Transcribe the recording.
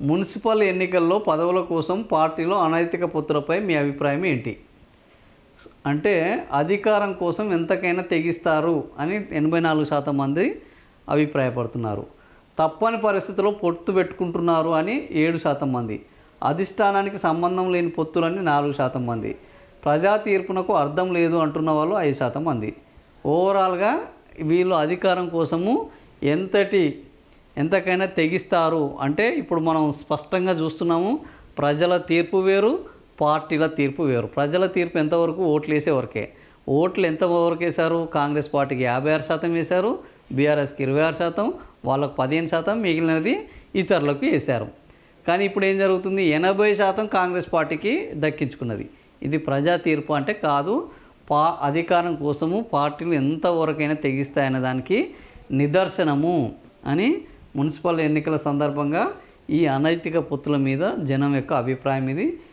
Municipal ఎన్నికల్లో పదవుల కోసం పార్టీలో అనైతిక పొత్తులపై మీ అభిప్రాయం ఏంటి? అంటే అధికారం కోసం ఎంతకైనా తెగిస్తారు అని 84% మంది అభిప్రాయపడుతున్నారు. తప్పని పరిస్థితుల్లో పొత్తు పెట్టుకుంటున్నారు అని 7% మంది, అధిష్టానానికి సంబంధం లేని పొత్తులని 4% మంది, ప్రజా తీర్పునకు అర్థం లేదు అంటున్న వాళ్ళు 5% మంది. ఓవరాల్గా వీళ్ళు అధికారం కోసము ఎంతకైనా తెగిస్తారు అంటే ఇప్పుడు మనం స్పష్టంగా చూస్తున్నాము. ప్రజల తీర్పు వేరు, పార్టీల తీర్పు వేరు. ప్రజల తీర్పు ఎంతవరకు ఓట్లు వేసే వరకే. ఓట్లు ఎంతవరకు వేశారు? కాంగ్రెస్ పార్టీకి 56% వేశారు, బీఆర్ఎస్కి 26%, వాళ్ళకు 15%, మిగిలినది ఇతరులకు వేశారు. కానీ ఇప్పుడు ఏం జరుగుతుంది? 80% కాంగ్రెస్ పార్టీకి దక్కించుకున్నది. ఇది ప్రజా తీర్పు అంటే కాదు. అధికారం కోసము పార్టీలు ఎంతవరకైనా తెగిస్తాయన్న దానికి నిదర్శనము అని మున్సిపల్ ఎన్నికల సందర్భంగా ఈ అనైతిక పొత్తుల మీద జనం యొక్క అభిప్రాయం ఇది.